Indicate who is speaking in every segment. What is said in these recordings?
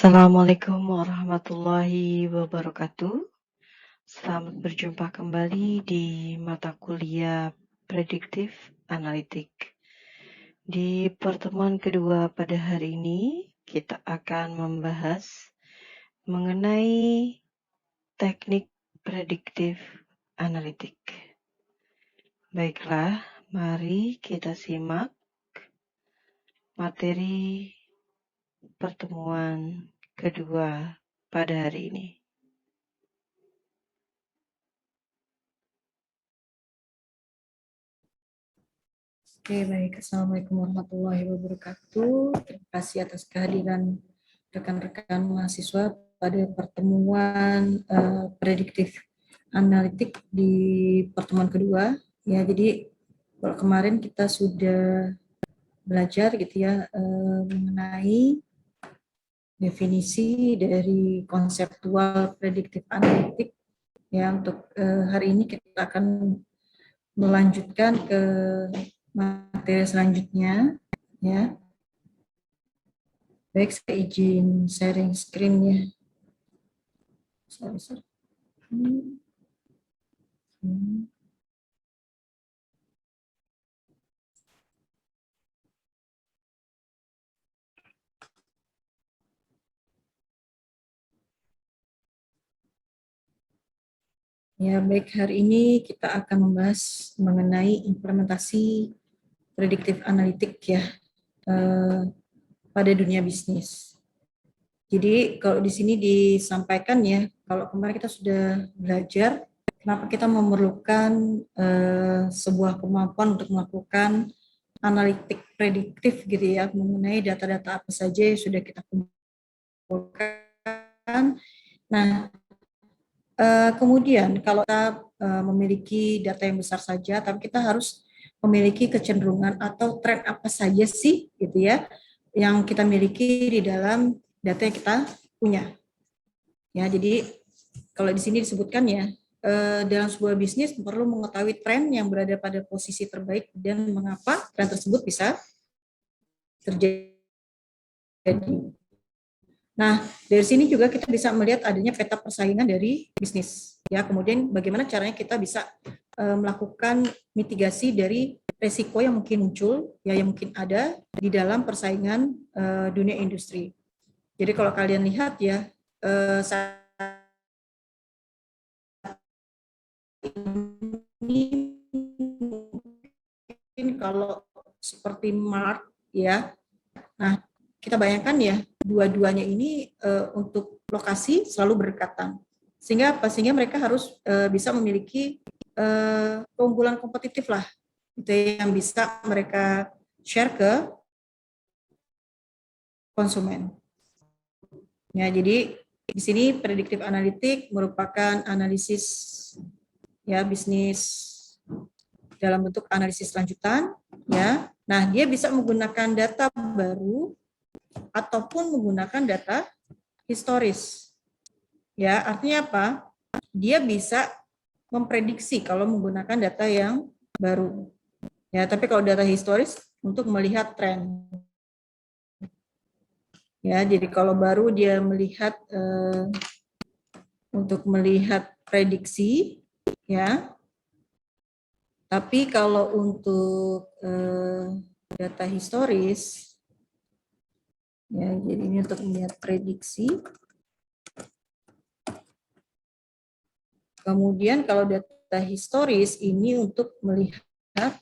Speaker 1: Assalamualaikum warahmatullahi wabarakatuh. Selamat berjumpa kembali di mata kuliah Prediktif Analitik. Di pertemuan kedua pada hari ini, kita akan membahas mengenai teknik prediktif analitik. Baiklah, mari kita simak materi pertemuan kedua pada hari ini.
Speaker 2: Oke, baik. Assalamualaikum warahmatullahi wabarakatuh. Terima kasih atas kehadiran rekan-rekan mahasiswa pada pertemuan prediktif analitik di pertemuan kedua. Ya, jadi kalau kemarin kita sudah belajar gitu ya mengenai definisi dari konseptual prediktif analitik. Ya, untuk hari ini kita akan melanjutkan ke materi selanjutnya, ya. Baik, saya izin sharing screen-nya. Sorry. Ya, baik, hari ini kita akan membahas mengenai implementasi prediktif analitik ya pada dunia bisnis. Jadi kalau di sini disampaikan ya, kalau kemarin kita sudah belajar kenapa kita memerlukan sebuah kemampuan untuk melakukan analitik prediktif gitu ya, mengenai data-data apa saja yang sudah kita kumpulkan. Nah, kemudian kalau kita memiliki data yang besar saja, tapi kita harus memiliki kecenderungan atau tren apa saja sih gitu ya yang kita miliki di dalam data yang kita punya. Ya, jadi kalau di sini disebutkan ya, dalam sebuah bisnis perlu mengetahui tren yang berada pada posisi terbaik dan mengapa tren tersebut bisa terjadi. Nah, dari sini juga kita bisa melihat adanya peta persaingan dari bisnis. Ya, kemudian bagaimana caranya kita bisa melakukan mitigasi dari resiko yang mungkin muncul, ya yang mungkin ada di dalam persaingan dunia industri. Jadi kalau kalian lihat ya, saat ini mungkin kalau seperti Mart ya, nah kita bayangkan ya, dua-duanya ini untuk lokasi selalu berdekatan. Sehingga apa? Sehingga mereka harus bisa memiliki keunggulan kompetitif lah, itu yang bisa mereka share ke konsumen. Ya, jadi di sini prediktif analitik merupakan analisis ya bisnis dalam bentuk analisis lanjutan ya. Nah, dia bisa menggunakan data baru ataupun menggunakan data historis. Ya, artinya apa? Dia bisa memprediksi kalau menggunakan data yang baru. Ya, tapi kalau data historis untuk melihat tren. Ya, jadi kalau baru dia melihat untuk melihat prediksi, ya. Tapi kalau untuk data historis, ya, jadi ini untuk melihat prediksi. Kemudian kalau data historis ini untuk melihat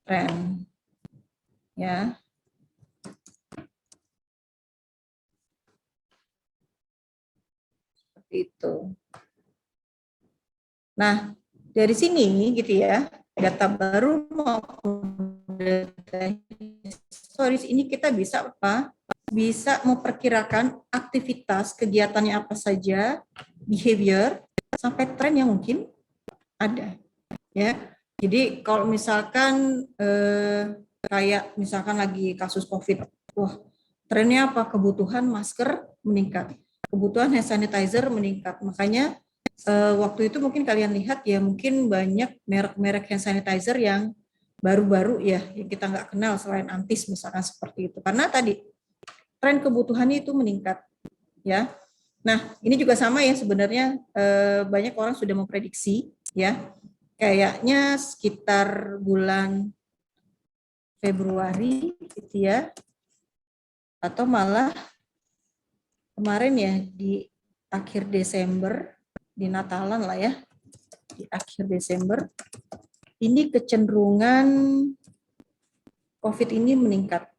Speaker 2: tren, ya. Seperti itu. Nah, dari sini gitu ya, data baru maupun data historis ini kita bisa apa? Bisa memperkirakan aktivitas kegiatannya apa saja, behavior sampai tren yang mungkin ada, ya. Jadi kalau misalkan kayak misalkan lagi kasus COVID, wah trennya apa? Kebutuhan masker meningkat, kebutuhan hand sanitizer meningkat. Makanya waktu itu mungkin kalian lihat ya, mungkin banyak merek-merek hand sanitizer yang baru-baru ya, yang kita nggak kenal selain Antis misalkan seperti itu. Karena tadi tren kebutuhannya itu meningkat, ya. Nah, ini juga sama ya sebenarnya, banyak orang sudah memprediksi, ya, kayaknya sekitar bulan Februari, gitu ya, atau malah kemarin ya di akhir Desember, di Natalan lah ya, di akhir Desember, ini kecenderungan COVID ini meningkat.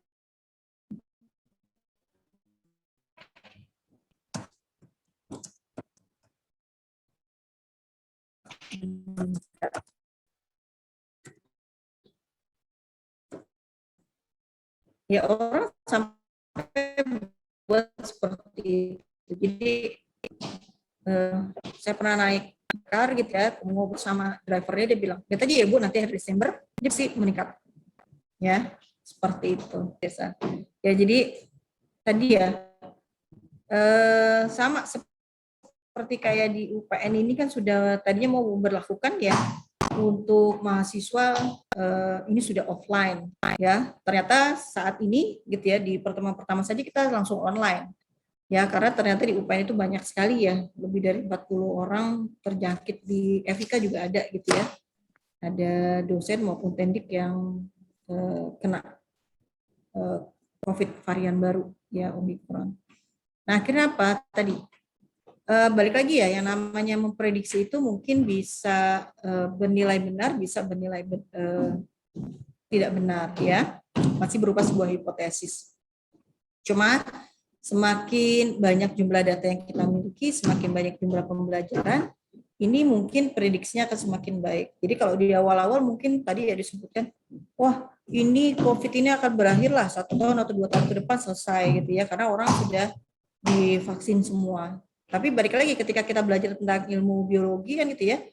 Speaker 2: Ya orang sampai buat seperti itu. Jadi saya pernah naik car gitu ya, ngobrol sama drivernya, dia bilang, lihat aja ya Bu, nanti hari Desember dia sih meningkat, ya seperti itu biasa. Ya jadi tadi ya sama seperti kayak di UPN ini kan sudah tadinya mau memberlakukan ya untuk mahasiswa ini sudah offline ya. Ternyata saat ini gitu ya di pertemuan pertama saja kita langsung online. Ya, karena ternyata di UPN itu banyak sekali ya, lebih dari 40 orang terjangkit, di FIK juga ada gitu ya. Ada dosen maupun pendik yang kena COVID varian baru ya, Omikron. Nah, akhirnya apa tadi? Balik lagi ya, yang namanya memprediksi itu mungkin bisa bernilai benar, bisa bernilai tidak benar ya, masih berupa sebuah hipotesis. Cuma semakin banyak jumlah data yang kita miliki, semakin banyak jumlah pembelajaran, ini mungkin prediksinya akan semakin baik. Jadi kalau di awal-awal mungkin tadi ya disebutkan, wah ini COVID ini akan berakhir lah 1 tahun atau 2 tahun ke depan selesai gitu ya, karena orang sudah divaksin semua. Tapi balik lagi ketika kita belajar tentang ilmu biologi kan gitu ya,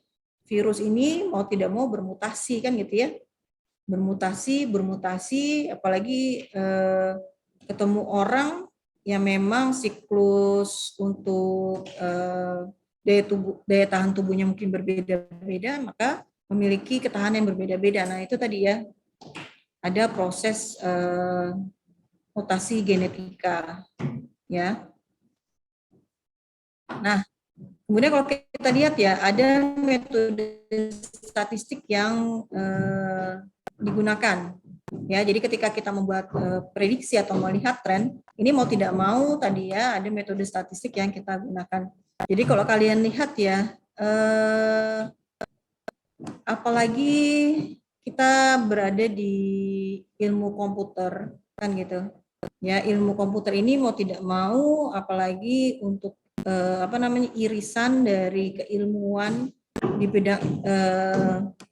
Speaker 2: virus ini mau tidak mau bermutasi kan gitu ya, bermutasi, apalagi ketemu orang yang memang siklus untuk daya tahan tubuhnya mungkin berbeda-beda, maka memiliki ketahanan yang berbeda-beda. Nah itu tadi ya, ada proses mutasi genetika, ya. Nah, kemudian kalau kita lihat ya, ada metode statistik yang digunakan. Ya, jadi ketika kita membuat prediksi atau melihat tren, ini mau tidak mau tadi ya ada metode statistik yang kita gunakan. Jadi kalau kalian lihat ya, apalagi kita berada di ilmu komputer kan gitu. Ya, ilmu komputer ini mau tidak mau, apalagi untuk irisan dari keilmuan di bidang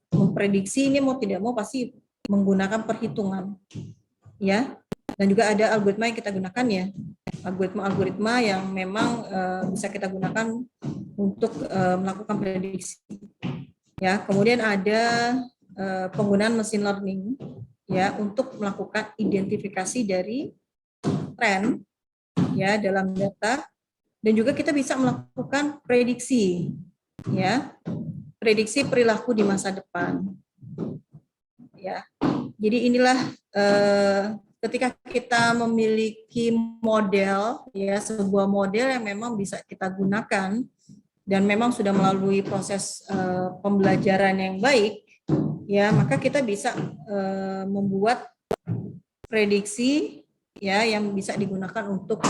Speaker 2: memprediksi ini mau tidak mau pasti menggunakan perhitungan, ya. Dan juga ada algoritma yang kita gunakan ya, algoritma yang memang bisa kita gunakan untuk melakukan prediksi. Ya, kemudian ada penggunaan machine learning ya untuk melakukan identifikasi dari tren ya dalam data, dan juga kita bisa melakukan prediksi ya, prediksi perilaku di masa depan. Ya. Jadi inilah ketika kita memiliki model ya, sebuah model yang memang bisa kita gunakan dan memang sudah melalui proses pembelajaran yang baik ya, maka kita bisa membuat prediksi ya yang bisa digunakan untuk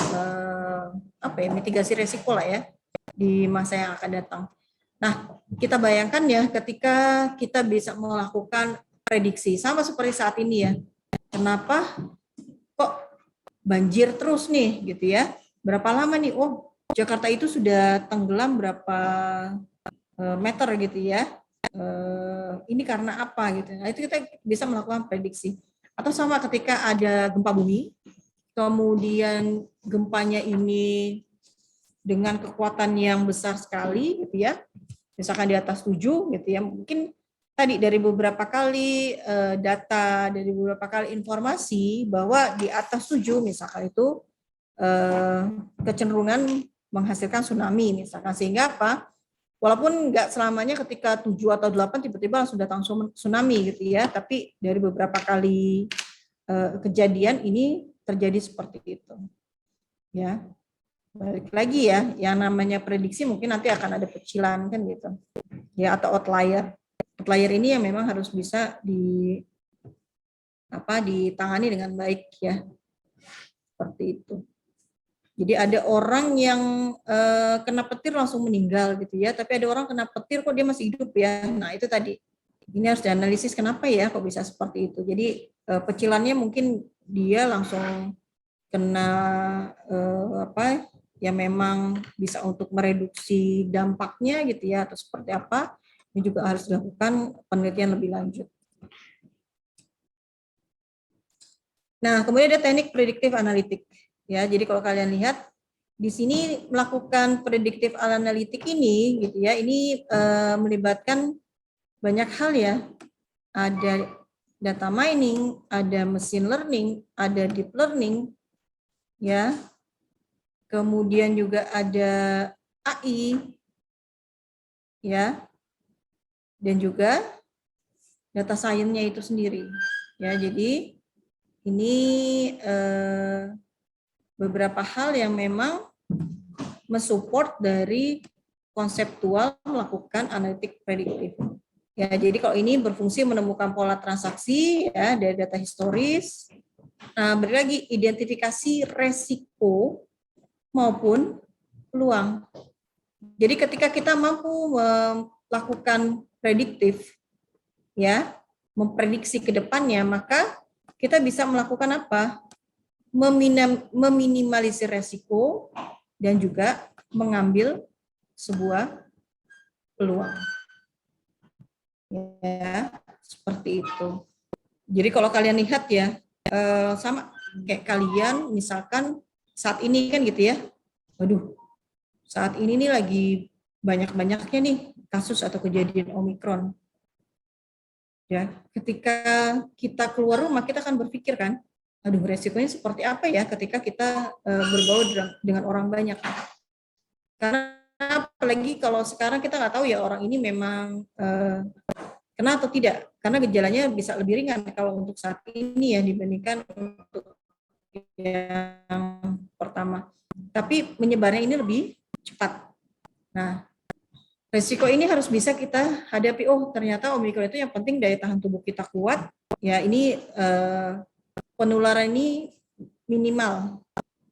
Speaker 2: mitigasi resiko lah ya di masa yang akan datang. Nah, kita bayangkan ya ketika kita bisa melakukan prediksi sama seperti saat ini ya. Kenapa kok banjir terus nih gitu ya? Berapa lama nih? Oh, Jakarta itu sudah tenggelam berapa meter gitu ya. Ini karena apa gitu. Nah, itu kita bisa melakukan prediksi. Atau sama ketika ada gempa bumi, kemudian gempanya ini dengan kekuatan yang besar sekali gitu ya, misalkan di atas 7 gitu ya, mungkin tadi dari beberapa kali data, dari beberapa kali informasi bahwa di atas 7 misalkan itu kecenderungan menghasilkan tsunami misalkan, sehingga apa, walaupun nggak selamanya ketika 7 atau 8 tiba-tiba langsung datang tsunami gitu ya, tapi dari beberapa kali kejadian ini terjadi seperti itu. Ya, balik lagi ya, yang namanya prediksi mungkin nanti akan ada pecilan kan gitu. Ya, atau outlier. Outlier ini yang memang harus bisa ditangani dengan baik ya. Seperti itu. Jadi ada orang yang kena petir langsung meninggal gitu ya, tapi ada orang kena petir kok dia masih hidup ya. Nah, itu tadi. Ini harus dianalisis kenapa ya kok bisa seperti itu. Jadi pecilannya mungkin dia langsung kena yang memang bisa untuk mereduksi dampaknya gitu ya, atau seperti apa. Ini juga harus dilakukan penelitian lebih lanjut. Nah, kemudian ada teknik prediktif analitik. Ya, jadi kalau kalian lihat di sini melakukan prediktif analitik ini, gitu ya, ini melibatkan banyak hal ya. Ada data mining, ada machine learning, ada deep learning, ya. Kemudian juga ada AI, ya, dan juga data science-nya itu sendiri. Ya, jadi ini beberapa hal yang memang mensupport dari konseptual melakukan analitik prediktif. Ya, jadi kalau ini berfungsi menemukan pola transaksi ya dari data historis. Nah, lagi identifikasi resiko maupun peluang. Jadi ketika kita mampu melakukan prediktif ya, memprediksi ke depannya, maka kita bisa melakukan apa? Meminimalisir resiko dan juga mengambil sebuah peluang. Ya, seperti itu. Jadi kalau kalian lihat ya, sama kayak kalian misalkan saat ini kan gitu ya, waduh, saat ini nih lagi banyak-banyaknya nih kasus atau kejadian Omikron. Ya, ketika kita keluar rumah kita akan berpikir kan, aduh resikonya seperti apa ya ketika kita bergaul dengan orang banyak. Karena apalagi kalau sekarang kita nggak tahu ya orang ini memang kena atau tidak, karena gejalanya bisa lebih ringan kalau untuk saat ini ya dibandingkan untuk yang pertama. Tapi menyebarnya ini lebih cepat. Nah, resiko ini harus bisa kita hadapi. Oh, ternyata Omikron itu yang penting daya tahan tubuh kita kuat. Ya, ini penularan ini minimal.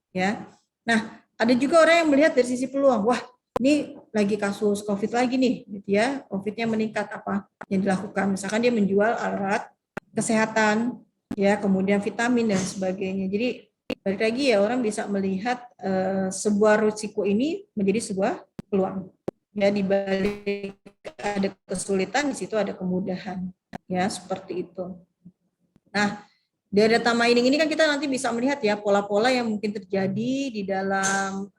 Speaker 2: Ya. Nah, ada juga orang yang melihat dari sisi peluang. Wah, ini lagi kasus COVID lagi nih, gitu ya. COVID-nya meningkat, apa yang dilakukan? Misalkan dia menjual alat kesehatan, ya, kemudian vitamin dan sebagainya. Jadi balik lagi ya, orang bisa melihat sebuah risiko ini menjadi sebuah peluang. Ya, di balik ada kesulitan, di situ ada kemudahan. Ya, seperti itu. Nah, dari data mining ini kan kita nanti bisa melihat ya pola-pola yang mungkin terjadi di dalam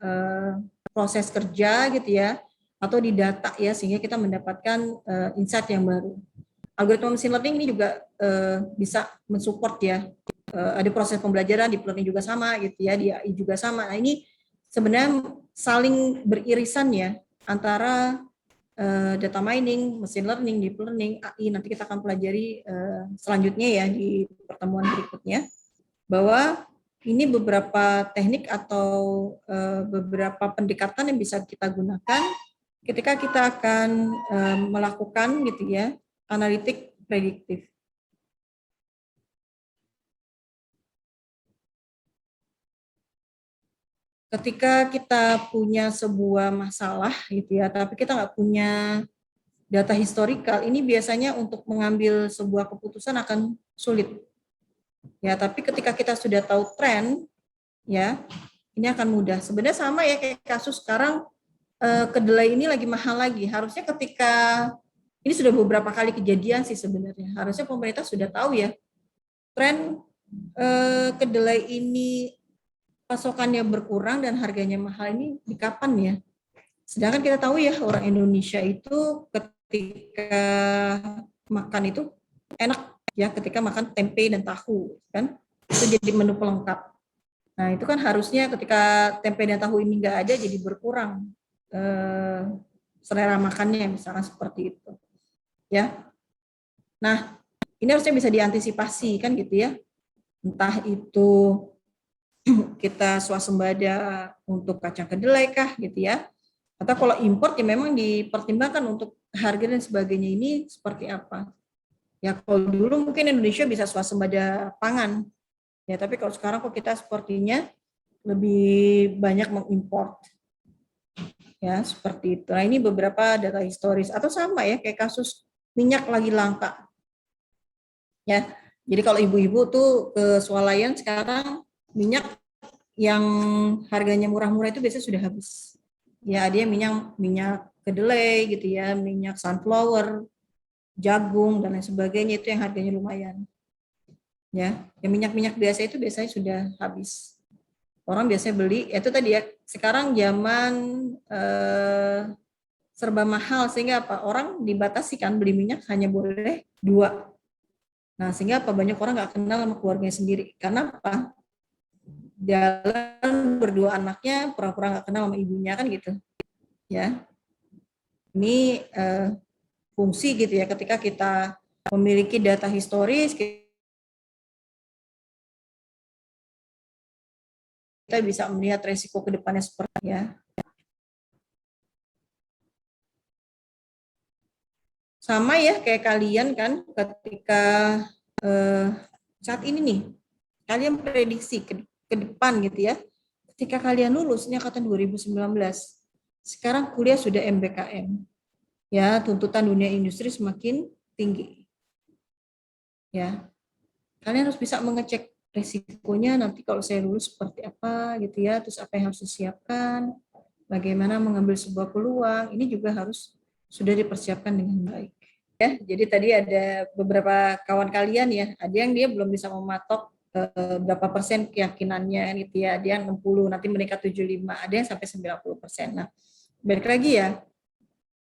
Speaker 2: proses kerja gitu ya, atau di data ya, sehingga kita mendapatkan insight yang baru. Algoritma machine learning ini juga bisa mensupport ya, ada proses pembelajaran di learning juga sama gitu ya, di AI juga sama. Nah, ini sebenarnya saling beririsan ya antara data mining, machine learning, deep learning, AI. Nanti kita akan pelajari selanjutnya ya di pertemuan berikutnya, bahwa ini beberapa teknik atau beberapa pendekatan yang bisa kita gunakan ketika kita akan melakukan gitu ya analitik prediktif. Ketika kita punya sebuah masalah gitu ya, tapi kita nggak punya data historikal, ini biasanya untuk mengambil sebuah keputusan akan sulit. Ya, tapi ketika kita sudah tahu tren, ya, ini akan mudah. Sebenarnya sama ya kayak kasus sekarang kedelai ini lagi mahal lagi. Harusnya ketika ini sudah beberapa kali kejadian sih sebenarnya. Harusnya pemerintah sudah tahu ya tren kedelai ini pasokannya berkurang dan harganya mahal ini di kapan ya. Sedangkan kita tahu ya orang Indonesia itu ketika makan itu enak ya, ketika makan tempe dan tahu kan itu jadi menu pelengkap. Nah itu kan harusnya ketika tempe dan tahu ini nggak ada jadi berkurang selera makannya misalnya seperti itu ya. Nah ini harusnya bisa diantisipasi kan gitu ya, entah itu kita swasembada untuk kacang kedelai kah gitu ya. Atau kalau import ya memang dipertimbangkan untuk harga dan sebagainya ini seperti apa. Ya kalau dulu mungkin Indonesia bisa swasembada pangan. Ya tapi kalau sekarang kok kita sepertinya lebih banyak mengimpor. Ya seperti itu. Nah ini beberapa data historis atau sama ya kayak kasus minyak lagi langka. Ya jadi kalau ibu-ibu tuh ke swalayan sekarang minyak yang harganya murah-murah itu biasanya sudah habis. Ya ada yang minyak kedelai gitu ya, minyak sunflower, jagung dan lain sebagainya itu yang harganya lumayan. Ya, yang minyak-minyak biasa itu biasanya sudah habis. Orang biasanya beli, itu tadi ya, sekarang zaman serba mahal sehingga apa? Orang dibatasi kan beli minyak hanya boleh 2. Nah, sehingga apa? Banyak orang nggak kenal sama keluarganya sendiri. Karena apa? Jalan berdua anaknya pura-pura nggak kenal sama ibunya kan gitu. Ya, ini fungsi gitu ya ketika kita memiliki data historis kita bisa melihat resiko ke depannya seperti ya. Sama ya kayak kalian kan ketika saat ini nih kalian prediksi ke depan gitu ya. Ketika kalian lulus ini angkatan 2019. Sekarang kuliah sudah MBKM. Ya, tuntutan dunia industri semakin tinggi. Ya. Kalian harus bisa mengecek risikonya nanti kalau saya lulus seperti apa gitu ya, terus apa yang harus disiapkan, bagaimana mengambil sebuah peluang, ini juga harus sudah dipersiapkan dengan baik. Ya, jadi tadi ada beberapa kawan kalian ya, ada yang dia belum bisa mematok berapa persen keyakinannya gitu ya, dia 60, nanti meningkat 75, ada yang sampai 90%. Nah, balik lagi ya,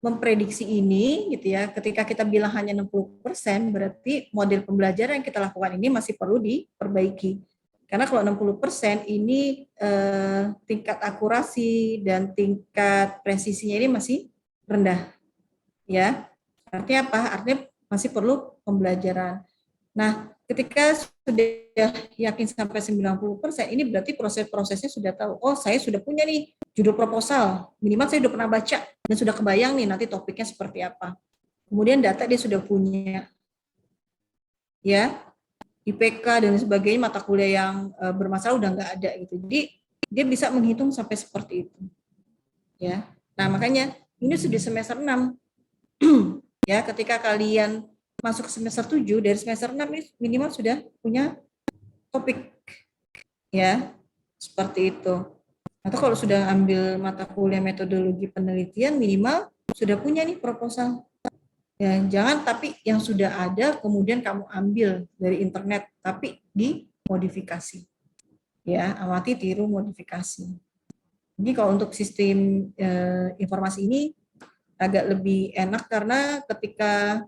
Speaker 2: memprediksi ini gitu ya, ketika kita bilang hanya 60%, berarti model pembelajaran yang kita lakukan ini masih perlu diperbaiki. Karena kalau 60% ini tingkat akurasi dan tingkat presisinya ini masih rendah. Ya. Artinya apa? Artinya masih perlu pembelajaran. Nah, ketika sudah yakin sampai 90%, ini berarti proses-prosesnya sudah tahu. Oh, saya sudah punya nih judul proposal. Minimal saya sudah pernah baca dan sudah kebayang nih nanti topiknya seperti apa. Kemudian data dia sudah punya. Ya, IPK dan sebagainya mata kuliah yang bermasalah udah nggak ada gitu. Jadi dia bisa menghitung sampai seperti itu. Ya. Nah, makanya ini sudah semester 6. Ya, ketika kalian masuk ke semester 7, dari semester 6 ini minimal sudah punya topik. Ya, seperti itu. Atau kalau sudah ambil mata kuliah metodologi penelitian, minimal sudah punya nih proposal. Ya, jangan tapi yang sudah ada kemudian kamu ambil dari internet, tapi dimodifikasi. Ya, amati, tiru, modifikasi. Jadi kalau untuk sistem informasi ini agak lebih enak karena ketika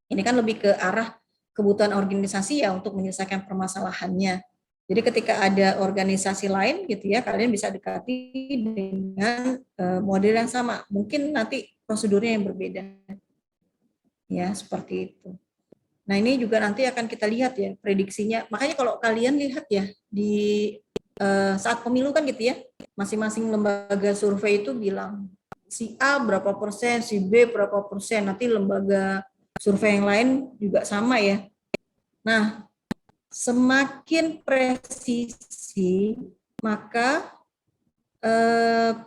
Speaker 2: ini kan lebih ke arah kebutuhan organisasi ya untuk menyelesaikan permasalahannya. Jadi ketika ada organisasi lain gitu ya, kalian bisa dekati dengan model yang sama. Mungkin nanti prosedurnya yang berbeda. Ya, seperti itu. Nah, ini juga nanti akan kita lihat ya prediksinya. Makanya kalau kalian lihat ya di saat pemilu kan gitu ya, masing-masing lembaga survei itu bilang si A berapa persen, si B berapa persen, nanti lembaga survei yang lain juga sama ya. Nah, semakin presisi, maka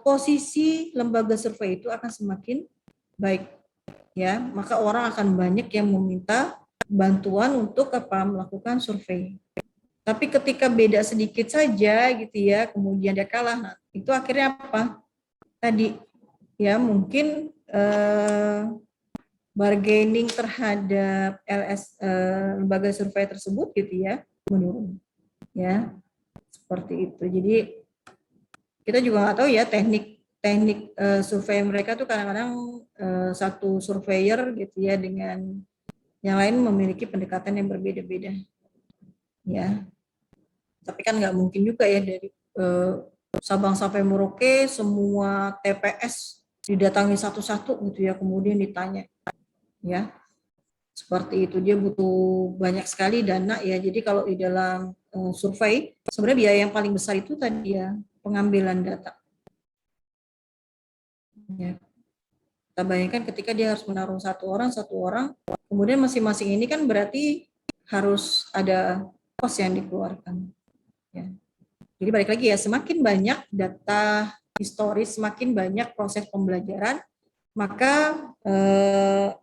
Speaker 2: posisi lembaga survei itu akan semakin baik. Ya, maka orang akan banyak yang meminta bantuan untuk melakukan survei. Tapi ketika beda sedikit saja gitu ya, kemudian dia kalah, nah, itu akhirnya apa? Tadi ya mungkin bargaining terhadap lembaga survei tersebut gitu ya menurun. Ya, seperti itu. Jadi kita juga nggak tahu ya teknik survei mereka tuh kadang-kadang satu surveyor gitu ya dengan yang lain memiliki pendekatan yang berbeda-beda. Ya, tapi kan nggak mungkin juga ya dari Sabang sampai Merauke semua TPS didatangi satu-satu gitu ya kemudian ditanya ya Seperti itu, dia butuh banyak sekali dana ya. Jadi kalau di dalam survei, sebenarnya biaya yang paling besar itu tadi ya, pengambilan data. Ya. Kita bayangkan ketika dia harus menaruh satu orang, kemudian masing-masing ini kan berarti harus ada kos yang dikeluarkan. Ya. Jadi balik lagi ya, semakin banyak data historis, semakin banyak proses pembelajaran, maka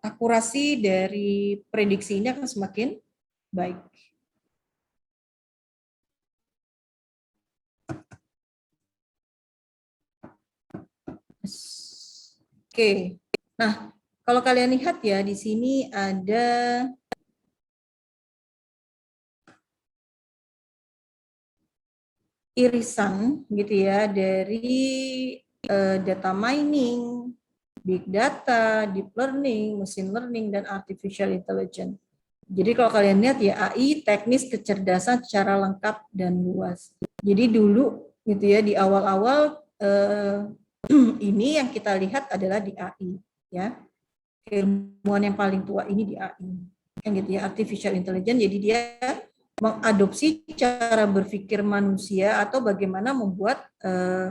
Speaker 2: akurasi dari prediksi ini akan semakin baik. Oke. Nah, kalau kalian lihat ya di sini ada irisan gitu ya dari data mining, big data, deep learning, machine learning, dan artificial intelligence. Jadi kalau kalian lihat ya, AI teknis kecerdasan secara lengkap dan luas. Jadi dulu gitu ya, di awal-awal ini yang kita lihat adalah di AI ya. Keilmuan yang paling tua ini di AI. Kan gitu ya, artificial intelligence. Jadi dia mengadopsi cara berpikir manusia atau bagaimana membuat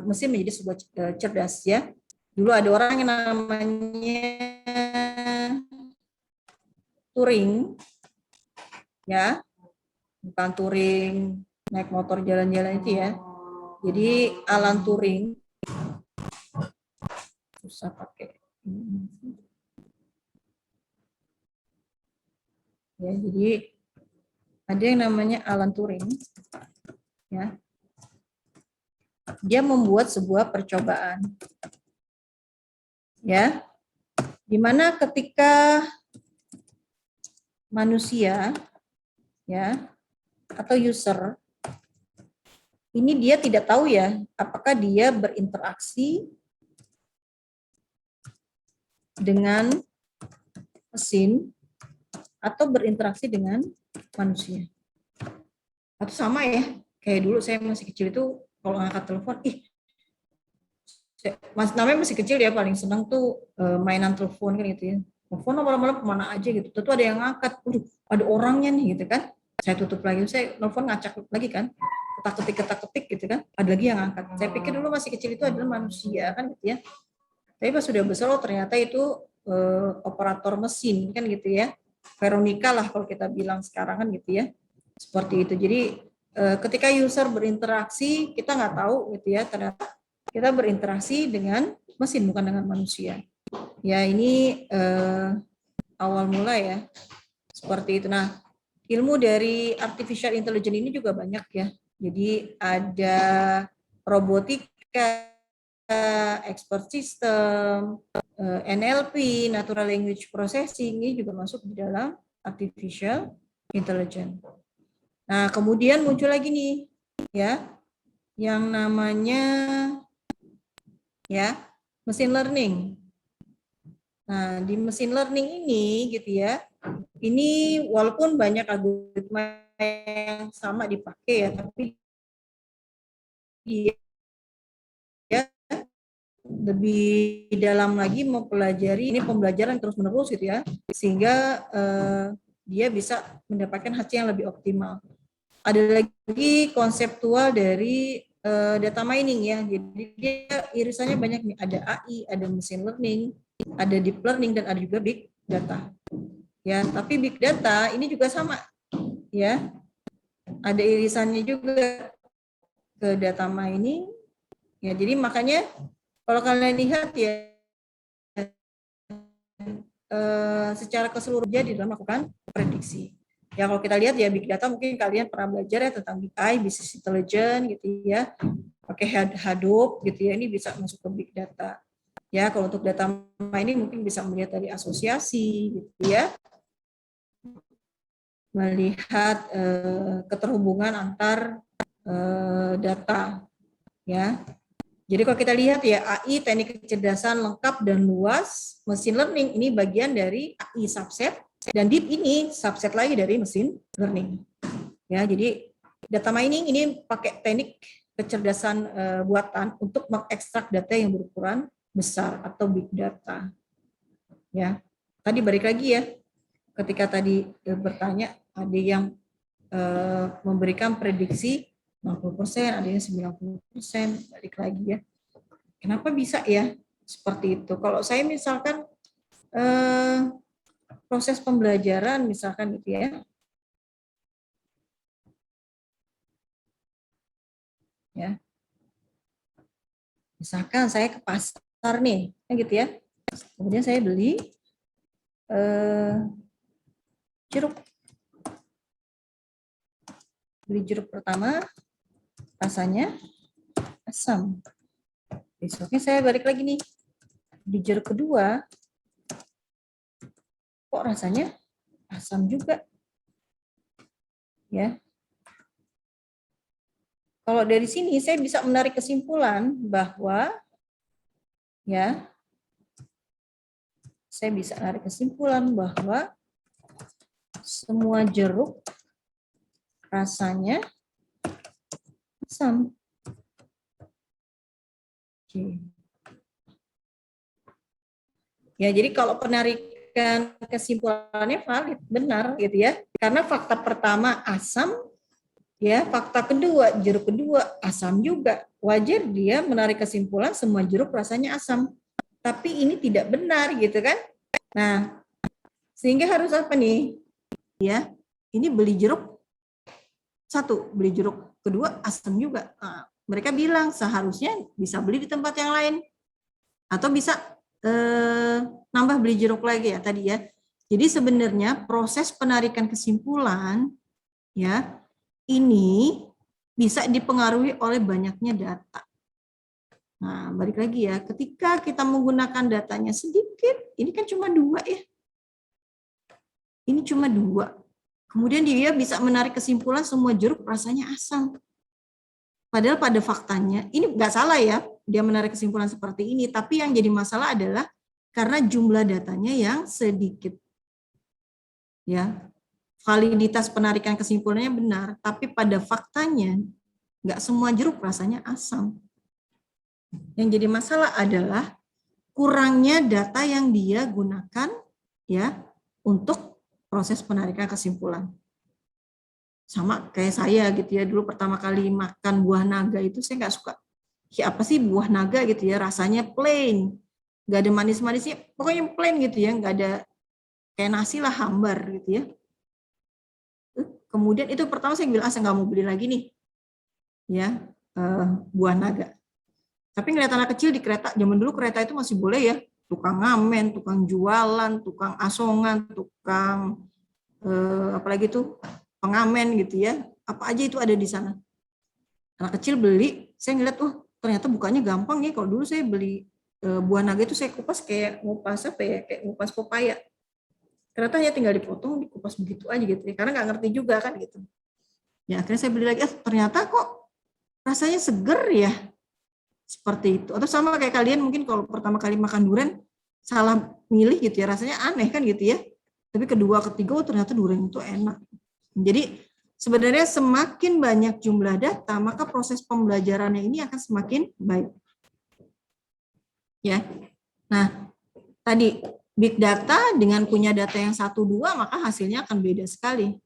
Speaker 2: mesin menjadi sebuah cerdas ya. Dulu ada orang yang namanya Turing ya, bukan Turing naik motor jalan-jalan itu ya. Jadi Alan Turing susah pakai. Ya, jadi ada yang namanya Alan Turing ya. Dia membuat sebuah percobaan. Ya. Di mana ketika manusia ya atau user ini dia tidak tahu ya apakah dia berinteraksi dengan mesin atau berinteraksi dengan manusia. Atau sama ya, kayak dulu saya masih kecil itu kalau ngangkat telepon, namanya masih kecil ya, paling senang tuh mainan telepon kan gitu ya. Telepon malam-malam kemana aja gitu. Tentu ada yang ngangkat, ada orangnya nih gitu kan. Saya tutup lagi, saya telepon ngacak lagi kan. Ketak-ketik gitu kan. Ada lagi yang ngangkat. Saya pikir dulu masih kecil itu adalah manusia kan gitu ya. Tapi pas sudah besar, ternyata itu operator mesin kan gitu ya. Veronica lah kalau kita bilang sekarang kan gitu ya. Seperti itu. Jadi ketika user berinteraksi, kita nggak tahu gitu ya, ternyata kita berinteraksi dengan mesin bukan dengan manusia. Ya ini awal mula ya. Seperti itu. Nah, ilmu dari artificial intelligence ini juga banyak ya. Jadi ada robotika, expert system, NLP, natural language processing, ini juga masuk di dalam artificial intelligence. Nah, kemudian muncul lagi nih, ya, yang namanya ya machine learning. Nah, di machine learning ini gitu ya, ini walaupun banyak algoritma yang sama dipakai ya, tapi dia lebih dalam lagi mempelajari, ini pembelajaran terus-menerus gitu ya, sehingga dia bisa mendapatkan hasil yang lebih optimal. Ada lagi konseptual dari data mining ya, jadi dia irisannya banyak nih, ada AI, ada machine learning, ada deep learning, dan ada juga big data. Ya, tapi big data ini juga sama ya, ada irisannya juga ke data mining ya. Jadi makanya kalau kalian lihat ya secara keseluruhan dia di dalam melakukan prediksi. Ya kalau kita lihat ya big data, mungkin kalian pernah belajar ya tentang BI, business intelligence gitu ya, pakai Hadoop gitu ya, ini bisa masuk ke big data. Ya kalau untuk data mining mungkin bisa melihat dari asosiasi gitu ya, melihat keterhubungan antar data ya. Jadi kalau kita lihat ya, AI teknik kecerdasan lengkap dan luas, machine learning ini bagian dari AI subset, dan deep ini subset lagi dari machine learning. Ya, jadi data mining ini pakai teknik kecerdasan buatan untuk mengekstrak data yang berukuran besar atau big data. Ya, tadi balik lagi ya, ketika tadi bertanya, ada yang memberikan prediksi 60%, ada yang 90%, balik lagi ya. Kenapa bisa ya seperti itu? Kalau saya misalkan proses pembelajaran misalkan gitu ya. Ya. Misalkan saya ke pasar nih, gitu ya. Kemudian saya beli jeruk. Beli jeruk pertama, rasanya asam. Besoknya saya balik lagi nih. Di jeruk kedua, kok rasanya asam juga. Ya. Kalau dari sini saya bisa menarik kesimpulan bahwa ya, saya bisa menarik kesimpulan bahwa semua jeruk rasanya asam. Oke. Ya, jadi kalau penarikan kesimpulannya valid, benar gitu ya. Karena fakta pertama asam, ya, fakta kedua jeruk kedua asam juga. Wajar dia menarik kesimpulan semua jeruk rasanya asam. Tapi ini tidak benar gitu kan. Nah, sehingga harus apa nih? Ya, ini beli jeruk satu, beli jeruk kedua asam juga. Nah, mereka bilang seharusnya bisa beli di tempat yang lain atau bisa nambah beli jeruk lagi ya tadi ya. Jadi sebenarnya proses penarikan kesimpulan ya ini bisa dipengaruhi oleh banyaknya data. Nah, balik lagi ya, ketika kita menggunakan datanya sedikit, ini kan cuma 2 ya. Ini cuma 2. Kemudian dia bisa menarik kesimpulan semua jeruk rasanya asam. Padahal pada faktanya, ini nggak salah ya, dia menarik kesimpulan seperti ini, tapi yang jadi masalah adalah karena jumlah datanya yang sedikit. Ya, validitas penarikan kesimpulannya benar, tapi pada faktanya nggak semua jeruk rasanya asam. Yang jadi masalah adalah kurangnya data yang dia gunakan ya untuk proses penarikan kesimpulan. Sama kayak saya gitu ya, dulu pertama kali makan buah naga itu saya nggak suka. Ya apa sih buah naga gitu ya, rasanya plain, nggak ada manis-manisnya, pokoknya plain gitu ya, nggak ada kayak nasi lah, hambar gitu ya. Kemudian itu pertama saya bilang, saya nggak mau beli lagi nih, ya buah naga. Tapi ngeliat anak kecil di kereta, zaman dulu kereta itu masih boleh ya, tukang ngamen, tukang jualan, tukang asongan, tukang apalagi tuh pengamen gitu ya, apa aja itu ada di sana. Anak kecil beli, saya ngeliat, ternyata bukanya gampang ya. Kalau dulu saya beli buah naga itu saya kupas kayak ngupas apa ya, kayak ngupas pepaya. Ternyata hanya tinggal dipotong, dikupas begitu aja gitu ya, karena nggak ngerti juga kan gitu. Ya akhirnya saya beli lagi, ternyata kok rasanya seger ya, seperti itu. Atau sama kayak kalian mungkin kalau pertama kali makan durian salah milih gitu ya, rasanya aneh kan gitu ya. Tapi kedua, ketiga, ternyata durian itu enak. Jadi sebenarnya semakin banyak jumlah data, maka proses pembelajarannya ini akan semakin baik. Ya. Nah, tadi big data dengan punya data yang 1-2, maka hasilnya akan beda sekali.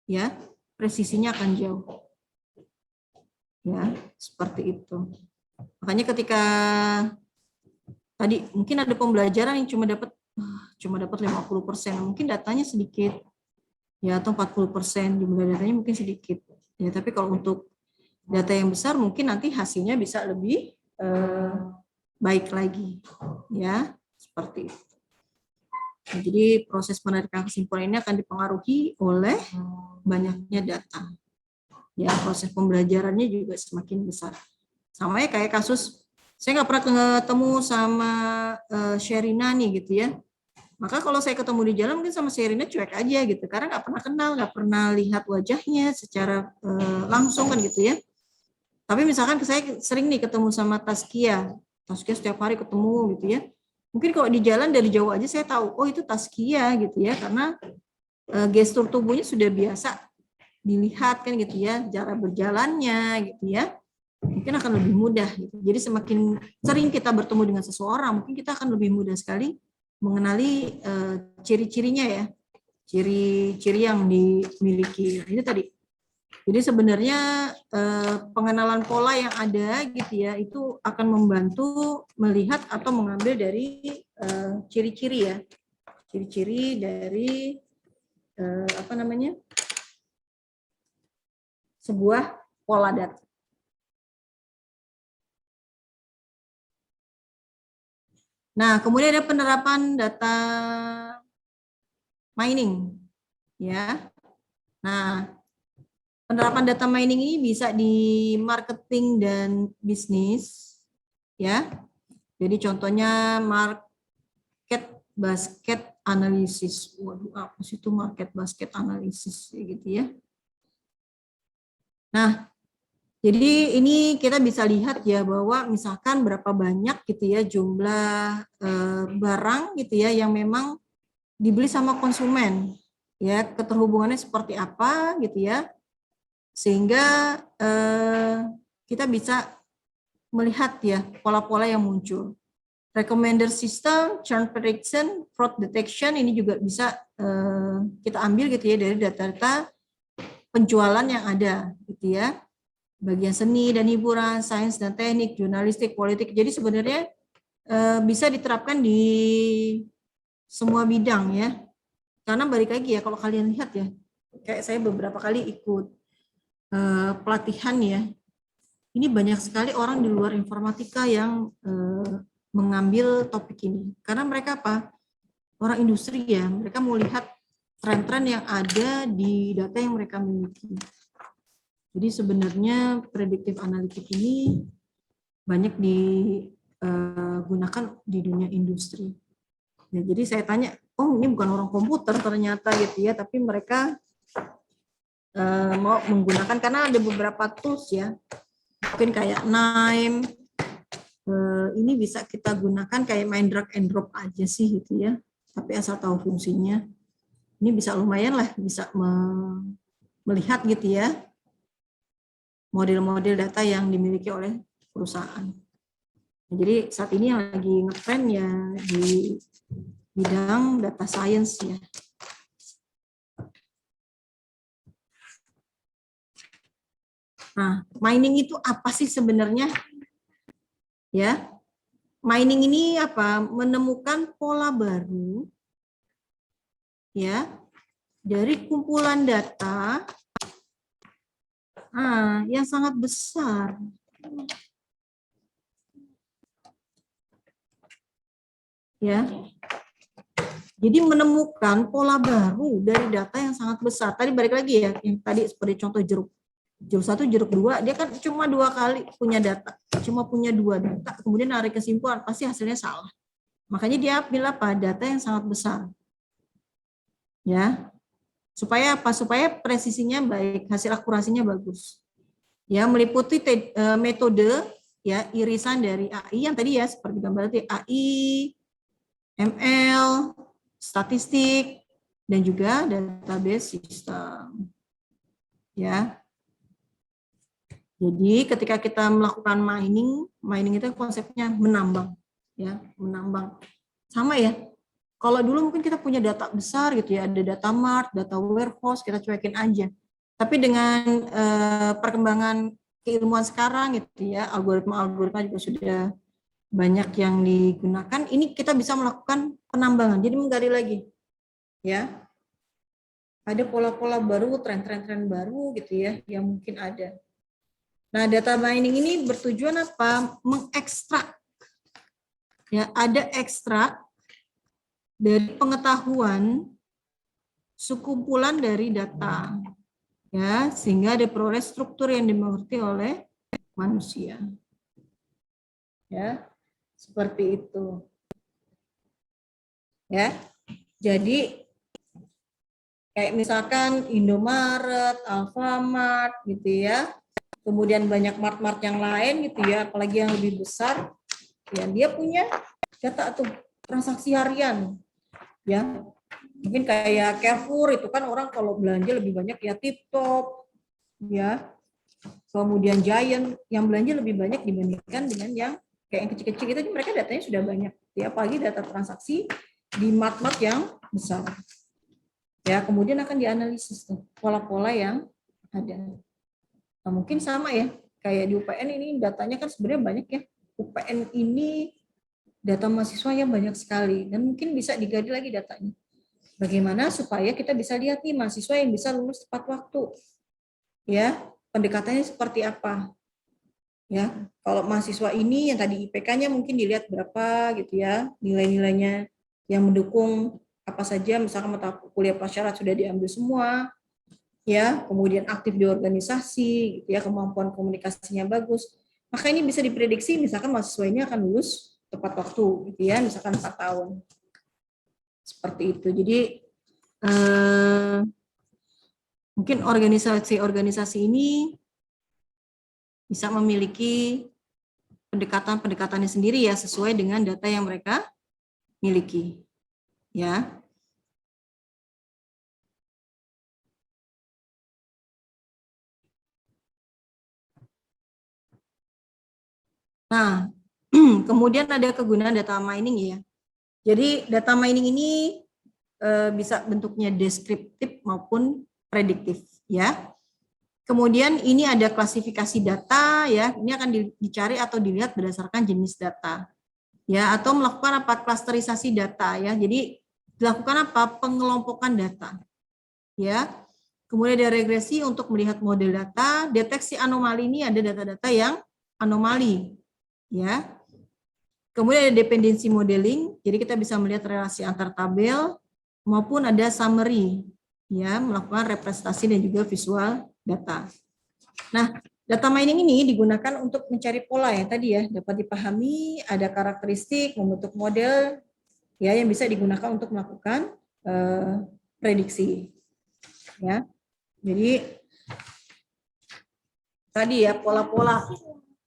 Speaker 2: Ya, presisinya akan jauh. Ya, seperti itu. Makanya ketika tadi mungkin ada pembelajaran yang cuma dapat 50%, mungkin datanya sedikit. Ya, atau 40%, jumlah datanya mungkin sedikit. Ya, tapi kalau untuk data yang besar mungkin nanti hasilnya bisa lebih baik lagi. Ya, seperti itu. Nah, jadi proses penarikan kesimpulan ini akan dipengaruhi oleh banyaknya data. Ya, proses pembelajarannya juga semakin besar. Sama ya kayak kasus, saya nggak pernah ketemu sama Sherina nih gitu ya. Maka kalau saya ketemu di jalan mungkin sama Sherina cuek aja gitu, karena nggak pernah kenal, nggak pernah lihat wajahnya secara langsung kan gitu ya. Tapi misalkan saya sering nih ketemu sama Taskia setiap hari ketemu gitu ya. Mungkin kalau di jalan dari jauh aja saya tahu, oh itu Taskia gitu ya, karena gestur tubuhnya sudah biasa dilihat kan gitu ya, cara berjalannya gitu ya. Mungkin akan lebih mudah gitu. Jadi semakin sering kita bertemu dengan seseorang, mungkin kita akan lebih mudah sekali mengenali ciri-cirinya ya, ciri-ciri yang dimiliki. Ini tadi. Jadi sebenarnya pengenalan pola yang ada gitu ya, itu akan membantu melihat atau mengambil dari ciri-ciri ya, ciri-ciri dari apa namanya, sebuah pola data. Nah, kemudian ada penerapan data mining, ya. Nah, penerapan data mining ini bisa di marketing dan bisnis, ya. Jadi contohnya market basket analysis. Waduh, apa sih itu market basket analysis, gitu ya. Nah, jadi ini kita bisa lihat ya bahwa misalkan berapa banyak gitu ya jumlah barang gitu ya yang memang dibeli sama konsumen, ya keterhubungannya seperti apa gitu ya, sehingga kita bisa melihat ya pola-pola yang muncul. Recommender system, churn prediction, fraud detection ini juga bisa kita ambil gitu ya dari data-data penjualan yang ada gitu ya. Bagian seni dan hiburan, sains dan teknik, jurnalistik, politik. Jadi sebenarnya bisa diterapkan di semua bidang ya. Karena balik lagi ya, kalau kalian lihat ya, kayak saya beberapa kali ikut pelatihan ya, ini banyak sekali orang di luar informatika yang mengambil topik ini. Karena mereka apa? Orang industri ya, mereka mau lihat tren-tren yang ada di data yang mereka miliki. Jadi sebenarnya predictive analytics ini banyak digunakan di dunia industri. Ya, jadi saya tanya, oh ini bukan orang komputer ternyata gitu ya, tapi mereka mau menggunakan karena ada beberapa tools ya, mungkin kayak Nime, ini bisa kita gunakan kayak main drag and drop aja sih gitu ya, tapi asal tahu fungsinya, ini bisa lumayan lah, bisa melihat gitu ya model-model data yang dimiliki oleh perusahaan. Jadi saat ini yang lagi ngetrend ya di bidang data science ya. Nah, mining itu apa sih sebenarnya? Ya, mining ini apa? Menemukan pola baru ya dari kumpulan data yang sangat besar. Ya. Jadi menemukan pola baru dari data yang sangat besar. Tadi balik lagi ya, yang tadi seperti contoh jeruk. Jeruk 1, jeruk 2, dia kan cuma 2 kali punya data. Cuma punya 2 data, kemudian narik kesimpulan, pasti hasilnya salah. Makanya dia ambil apa? Data yang sangat besar. Ya. Supaya apa? Supaya presisinya baik, hasil akurasinya bagus. Ya, meliputi metode ya irisan dari AI yang tadi ya seperti gambar tadi AI, ML, statistik, dan juga database system. Ya. Jadi ketika kita melakukan mining itu konsepnya menambang, ya, menambang. Sama ya. Kalau dulu mungkin kita punya data besar gitu ya, ada data mart, data warehouse, kita cuekin aja. Tapi dengan perkembangan keilmuan sekarang gitu ya, algoritma juga sudah banyak yang digunakan, ini kita bisa melakukan penambangan, jadi menggali lagi. Ya, ada pola-pola baru, tren-tren baru gitu ya, yang mungkin ada. Nah, data mining ini bertujuan apa? Mengekstrak. Ya, ada ekstrak dari pengetahuan sekumpulan dari data. Ya, sehingga ada peroleh struktur yang dimengerti oleh manusia. Ya, seperti itu. Ya. Jadi kayak misalkan Indomaret, Alfamart gitu ya. Kemudian banyak mart-mart yang lain gitu ya, apalagi yang lebih besar. Ya, dia punya data atau transaksi harian. Ya. Mungkin kayak Carrefour itu kan orang kalau belanja lebih banyak ya TikTok ya. Kemudian Giant yang belanja lebih banyak dibandingkan dengan yang kayak yang kecil-kecil itu, mereka datanya sudah banyak. Ya, apalagi data transaksi di mart-mart yang besar. Ya, kemudian akan dianalisis tuh pola-pola yang ada. Nah, mungkin sama ya, kayak di UPN ini datanya kan sebenarnya banyak ya. UPN ini data mahasiswanya banyak sekali dan mungkin bisa digali lagi datanya. Bagaimana supaya kita bisa lihat nih mahasiswa yang bisa lulus tepat waktu. Ya, pendekatannya seperti apa? Ya, kalau mahasiswa ini yang tadi IPK-nya mungkin dilihat berapa gitu ya, nilai-nilainya yang mendukung apa saja, misalkan mata kuliah prasyarat sudah diambil semua, ya, kemudian aktif di organisasi, gitu ya, kemampuan komunikasinya bagus, maka ini bisa diprediksi misalkan mahasiswa ini akan lulus tepat waktu, gitu ya, misalkan 4 tahun, seperti itu. Jadi mungkin organisasi-organisasi ini bisa memiliki pendekatan-pendekatannya sendiri ya sesuai dengan data yang mereka miliki, ya. Nah, kemudian ada kegunaan data mining ya. Jadi data mining ini bisa bentuknya deskriptif maupun prediktif ya. Kemudian ini ada klasifikasi data ya. Ini akan dicari atau dilihat berdasarkan jenis data ya, atau melakukan apa, klasterisasi data ya. Jadi dilakukan apa, pengelompokan data ya. Kemudian ada regresi untuk melihat model data. Deteksi anomali, ini ada data-data yang anomali ya. Kemudian ada dependency modeling, jadi kita bisa melihat relasi antar tabel maupun ada summary, ya, melakukan representasi dan juga visual data. Nah, data mining ini digunakan untuk mencari pola yang tadi ya, dapat dipahami, ada karakteristik, membentuk model, ya, yang bisa digunakan untuk melakukan prediksi, ya. Jadi tadi ya pola-pola.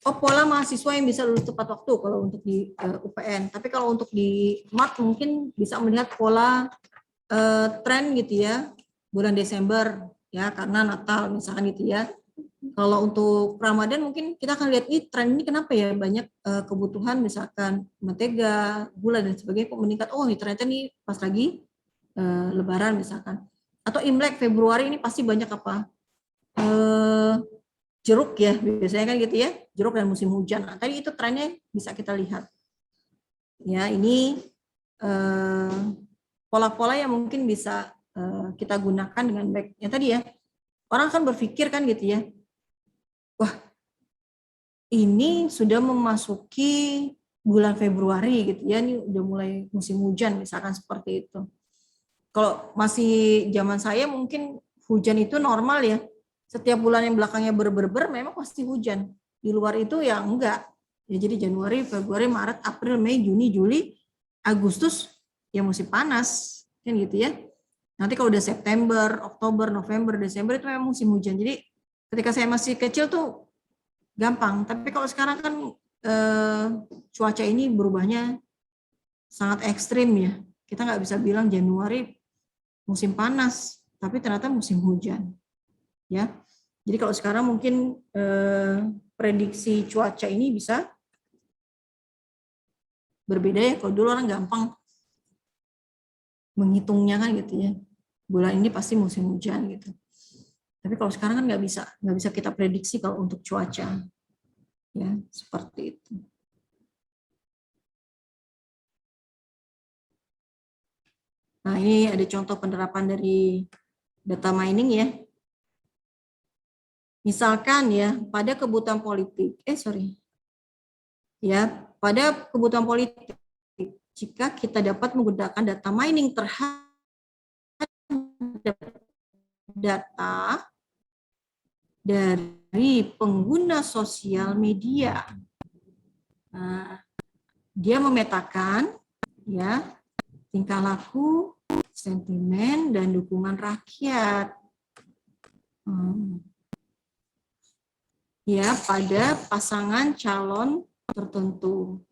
Speaker 2: Oh, pola mahasiswa yang bisa lulus tepat waktu kalau untuk di UPN. Tapi kalau untuk di MAT mungkin bisa melihat pola tren gitu ya, bulan Desember ya, karena Natal misalkan gitu ya. Kalau untuk Ramadan mungkin kita akan lihat ini tren ini kenapa ya, banyak kebutuhan misalkan mentega, gula dan sebagainya kok meningkat. Oh, ini ternyata nih pas lagi Lebaran misalkan. Atau Imlek Februari ini pasti banyak apa? Jeruk ya, biasanya kan gitu ya, jeruk dan musim hujan. Nah, tadi itu trennya bisa kita lihat. Ya, ini pola-pola yang mungkin bisa kita gunakan dengan baik. Ya tadi ya, orang kan berpikir kan gitu ya, wah ini sudah memasuki bulan Februari gitu ya, ini udah mulai musim hujan misalkan seperti itu. Kalau masih zaman saya mungkin hujan itu normal ya, setiap bulan yang belakangnya ber memang pasti hujan. Di luar itu ya enggak. Ya, jadi Januari, Februari, Maret, April, Mei, Juni, Juli, Agustus ya musim panas kan gitu ya. Nanti kalau udah September, Oktober, November, Desember itu memang musim hujan. Jadi ketika saya masih kecil tuh gampang. Tapi kalau sekarang kan cuaca ini berubahnya sangat ekstrim ya. Kita nggak bisa bilang Januari musim panas, tapi ternyata musim hujan. Ya, jadi kalau sekarang mungkin prediksi cuaca ini bisa berbeda ya. Kalau dulu orang gampang menghitungnya kan gitu ya. Bulan ini pasti musim hujan gitu. Tapi kalau sekarang kan nggak bisa kita prediksi kalau untuk cuaca. Ya, seperti itu. Nah, ini ada contoh penerapan dari data mining ya. Misalkan ya, pada kebutuhan politik, pada kebutuhan politik, jika kita dapat menggunakan data mining terhadap data dari pengguna sosial media. Nah, dia memetakan ya tingkah laku, sentimen dan dukungan rakyat. Ya, pada pasangan calon tertentu.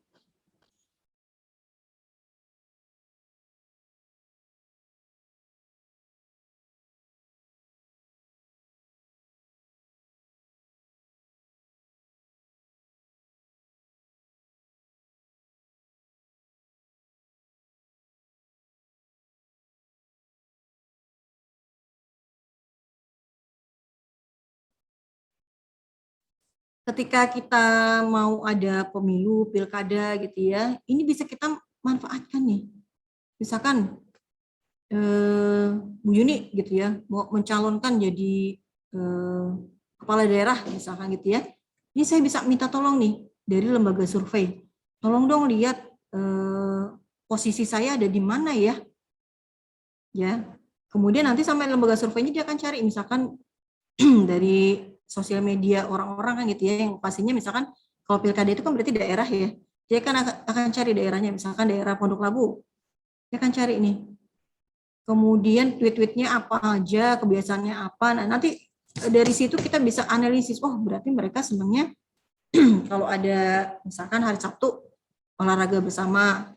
Speaker 2: ketika kita mau ada pemilu, pilkada gitu ya, ini bisa kita manfaatkan nih. Misalkan Bu Yuni gitu ya, mau mencalonkan jadi kepala daerah misalkan gitu ya. Ini saya bisa minta tolong nih dari lembaga survei. Tolong dong lihat posisi saya ada di mana ya. Ya. Kemudian nanti sampai lembaga surveinya dia akan cari misalkan dari sosial media orang-orang kan gitu ya, yang pastinya misalkan kalau pilkada itu kan berarti daerah ya, dia kan akan cari daerahnya, misalkan daerah Pondok Labu, dia akan cari nih, kemudian tweet-tweetnya apa aja, kebiasaannya apa, nah nanti dari situ kita bisa analisis, oh berarti mereka senangnya kalau ada misalkan hari Sabtu olahraga bersama.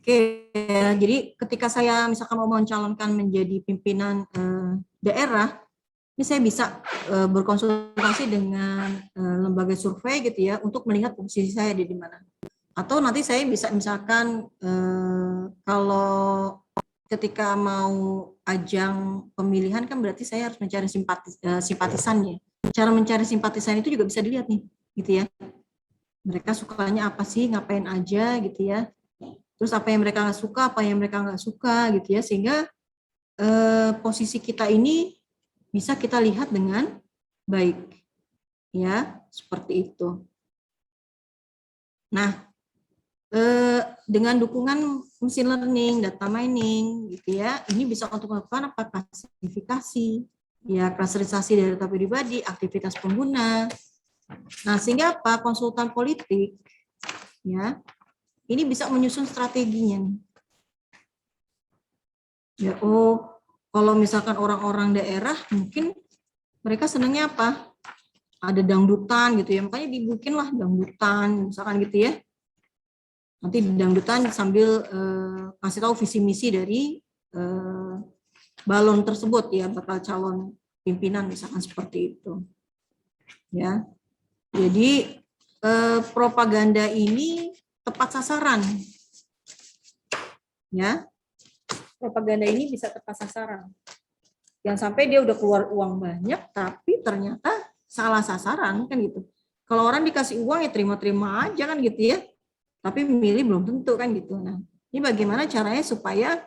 Speaker 2: Oke, jadi ketika saya misalkan mau mencalonkan menjadi pimpinan daerah, ini saya bisa berkonsultasi dengan lembaga survei gitu ya untuk melihat posisi saya di mana. Atau nanti saya bisa misalkan kalau ketika mau ajang pemilihan kan berarti saya harus mencari simpatisannya. Cara mencari simpatisan itu juga bisa dilihat nih, gitu ya. Mereka sukanya apa sih, ngapain aja gitu ya. Terus apa yang mereka nggak suka, apa yang mereka nggak suka gitu ya, sehingga posisi kita ini bisa kita lihat dengan baik, ya seperti itu. Nah, dengan dukungan machine learning, data mining, gitu ya, ini bisa untuk melakukan apa, klasifikasi, ya klasterisasi dari data pribadi, aktivitas pengguna. Nah, sehingga apa, konsultan politik, ya, ini bisa menyusun strateginya. Ya, oh, kalau misalkan orang-orang daerah, mungkin mereka senangnya apa? Ada dangdutan gitu ya, makanya dibikinlah dangdutan, misalkan gitu ya. Nanti di dangdutan sambil kasih tahu visi misi dari balon tersebut ya, bakal calon pimpinan misalkan seperti itu. Ya. Jadi propaganda ini tepat sasaran. Ya. Propaganda ini bisa tepat sasaran. Jangan sampai dia udah keluar uang banyak tapi ternyata salah sasaran kan gitu. Kalau orang dikasih uang ya terima-terima aja kan gitu ya. Tapi milih belum tentu kan gitu. Nah, ini bagaimana caranya supaya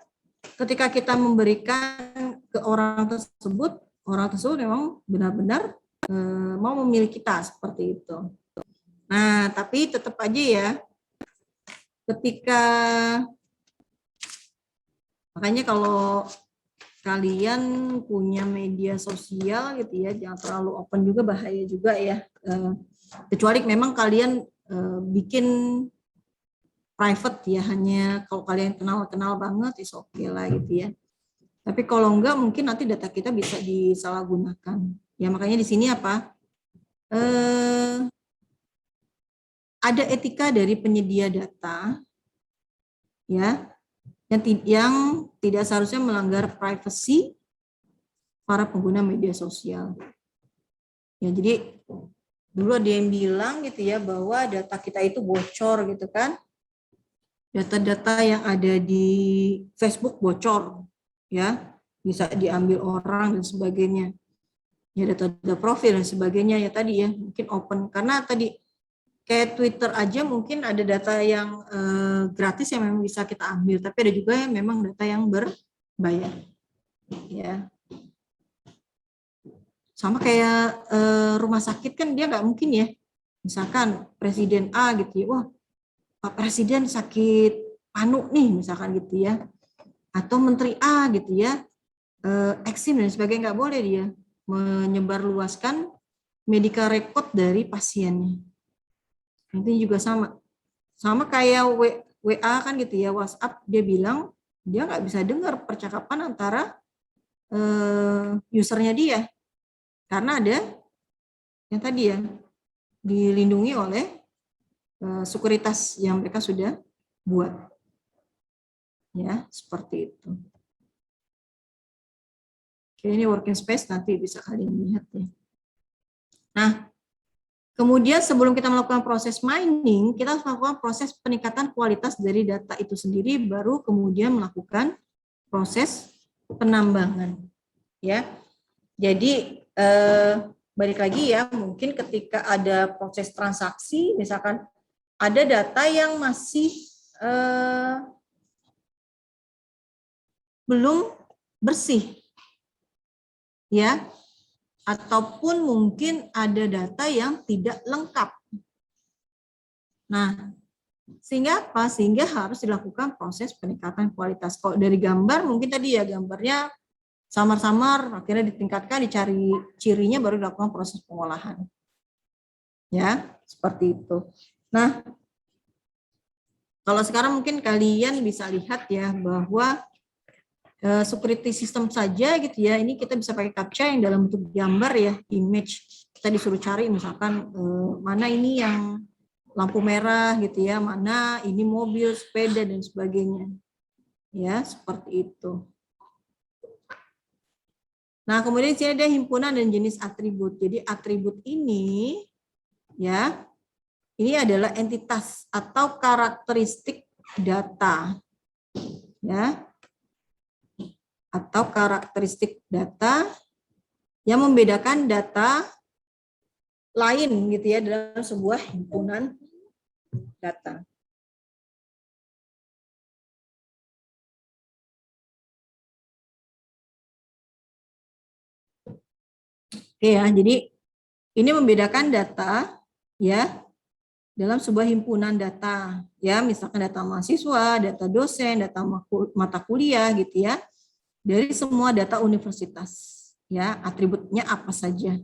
Speaker 2: ketika kita memberikan ke orang tersebut memang benar-benar mau memilih kita seperti itu. Nah, tapi tetap aja ya, ketika makanya kalau kalian punya media sosial gitu ya, jangan terlalu open juga, bahaya juga ya. Kecuali memang kalian bikin private ya, hanya kalau kalian kenal banget is okay lah gitu ya. Tapi kalau enggak mungkin nanti data kita bisa disalahgunakan. Ya makanya di sini apa? Ada etika dari penyedia data ya yang tidak seharusnya melanggar privasi para pengguna media sosial. Ya jadi dulu ada yang bilang gitu ya bahwa data kita itu bocor gitu kan. Data-data yang ada di Facebook bocor, ya bisa diambil orang dan sebagainya. Ya data-data profil dan sebagainya ya tadi ya mungkin open karena tadi kayak Twitter aja mungkin ada data yang gratis yang memang bisa kita ambil, tapi ada juga yang memang data yang berbayar. Ya. Sama kayak rumah sakit kan dia nggak mungkin ya. Misalkan Presiden A gitu ya, wah Pak Presiden sakit anu nih misalkan gitu ya, atau Menteri A gitu ya, eksim dan sebagainya, nggak boleh dia menyebarluaskan medical record dari pasiennya. Nanti juga sama kayak WA kan gitu ya, WhatsApp, dia bilang dia nggak bisa dengar percakapan antara usernya dia karena ada yang tadi ya dilindungi oleh sekuritas yang mereka sudah buat, ya seperti itu. Oke, ini working space nanti bisa kalian lihat ya. Nah, kemudian sebelum kita melakukan proses mining, kita harus melakukan proses peningkatan kualitas dari data itu sendiri, baru kemudian melakukan proses penambangan. Ya, jadi balik lagi ya, mungkin ketika ada proses transaksi, misalkan ada data yang masih belum bersih, ya, ataupun mungkin ada data yang tidak lengkap. Nah, sehingga apa? Sehingga harus dilakukan proses peningkatan kualitas. Kalau dari gambar, mungkin tadi ya gambarnya samar-samar, akhirnya ditingkatkan, dicari cirinya, baru dilakukan proses pengolahan. Ya, seperti itu. Nah, kalau sekarang mungkin kalian bisa lihat ya bahwa security system saja gitu ya, ini kita bisa pakai captcha yang dalam bentuk gambar ya, image. Kita disuruh cari misalkan mana ini yang lampu merah gitu ya, mana ini mobil, sepeda dan sebagainya. Ya, seperti itu. Nah, kemudian di sini ada himpunan dan jenis atribut. Jadi atribut ini ya, ini adalah entitas atau karakteristik data. Ya. Atau karakteristik data yang membedakan data lain gitu ya dalam sebuah himpunan data. Oke ya, jadi ini membedakan data ya dalam sebuah himpunan data ya, misalkan data mahasiswa, data dosen, data mata kuliah gitu ya, dari semua data universitas ya, atributnya apa saja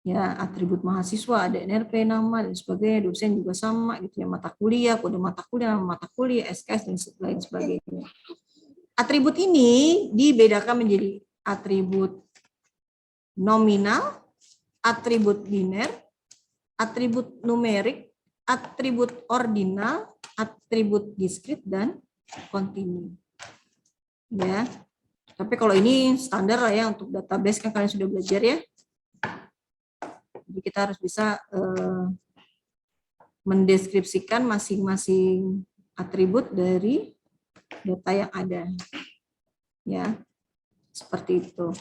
Speaker 2: ya, atribut mahasiswa ada NRP, nama dan sebagainya, dosen juga sama gitu ya, mata kuliah, kode mata kuliah, nama mata kuliah, SKS dan lain sebagainya. Atribut ini dibedakan menjadi atribut nominal, atribut biner, atribut numerik, atribut ordinal, atribut diskrit, dan kontinu. Ya, tapi kalau ini standar lah ya untuk database, kan kalian sudah belajar ya. Jadi kita harus bisa mendeskripsikan masing-masing atribut dari data yang ada. Ya, seperti itu.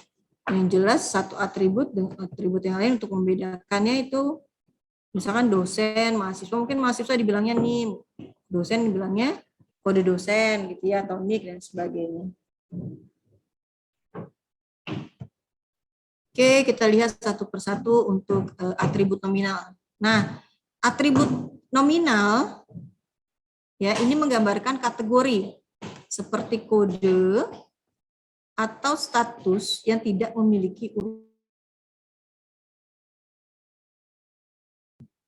Speaker 2: Yang jelas satu atribut dengan atribut yang lain untuk membedakannya itu, misalkan dosen, mahasiswa, mungkin mahasiswa dibilangnya NIM, dosen dibilangnya kode dosen gitu ya, atau NIK dan sebagainya. Oke, kita lihat satu persatu untuk atribut nominal. Nah, atribut nominal ya, ini menggambarkan kategori seperti kode atau status yang tidak memiliki urutan.